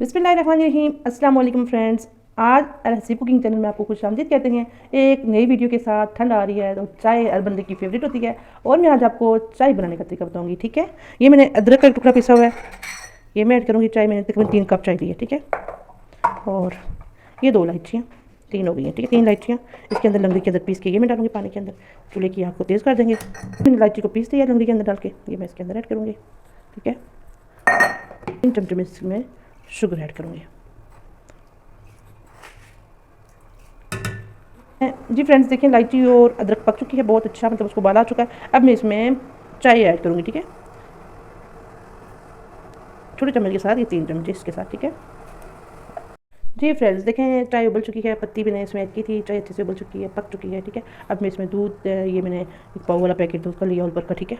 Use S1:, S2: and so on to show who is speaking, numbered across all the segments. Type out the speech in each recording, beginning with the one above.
S1: बिस्मिल्लाहिर्रहमानिर्रहीम। अस्सलाम वालेकुम फ्रेंड्स। आज रेसिपी कुकिंग चैनल में आपको खुश आमदीद कहते हैं। एक नई वीडियो के साथ। ठंड आ रही है तो चाय हर बंदे की फेवरेट होती है और मैं आज आपको चाय बनाने का तरीका बताऊंगी। ठीक है, ये मैंने अदरक का टुकड़ा पिसा हुआ है, ये मैं ऐड करूँगी। चाय मैंने तकरीबन 3 कप चाय ली है। ठीक है, और ये 2 इलायचियाँ, 3 हो गई हैं। ठीक है, 3 इलायचियाँ इसके अंदर लंगड़ी के अंदर पीस के ये मैं डालूंगी पानी के अंदर। चूल्हे की आग को तेज़ कर देंगे। मैंने इलायची को पीस दिया लंगड़ी के अंदर डाल के, ये मैं इसके अंदर ऐड करूँगी। ठीक है, 3 चमचे में इसमें शुगर ऐड करूँगी। जी फ्रेंड्स, देखिए इलायची और अदरक पक चुकी है बहुत अच्छा, मतलब उसको उबाल आ चुका है। अब मैं इसमें चाय ऐड करूँगी। ठीक है, छोटे चम्मच के साथ, ये 3 चम्मच इसके साथ। ठीक है जी फ्रेंड्स, देखें चाय उबल चुकी है, पत्ती मैंने इसमें ऐड की थी, चाय अच्छे से उबल चुकी है, पक चुकी है। ठीक है, अब मैं इसमें दूध, ये मैंने एक पाव वाला पैकेट दूध का लिया ऊपर का। ठीक है,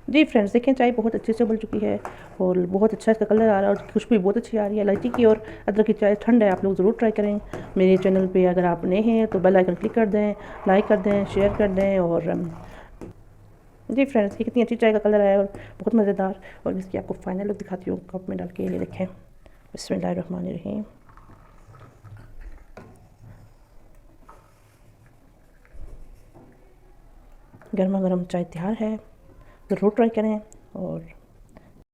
S1: जी फ्रेंड्स, देखें चाय बहुत अच्छे से उबल चुकी है और बहुत अच्छा इसका कलर आ रहा है और खुशबू बहुत अच्छी आ रही है इलायची की और अदरक की। चाय ठंड है, आप लोग ज़रूर ट्राई करें। मेरे चैनल पे अगर आप नए हैं तो बेल आइकन क्लिक कर दें, लाइक कर दें, शेयर कर दें। और जी फ्रेंड्स, ये कितनी अच्छी चाय का कलर आया और बहुत मज़ेदार। और इसकी आपको फाइनल लुक दिखाती हूँ कप में डाल के। ये देखें, बिस्मिल्लाहिर्रहमानिर्रहीम। गर्मा गर्म चाय तैयार है, ज़रूर ट्राई करें और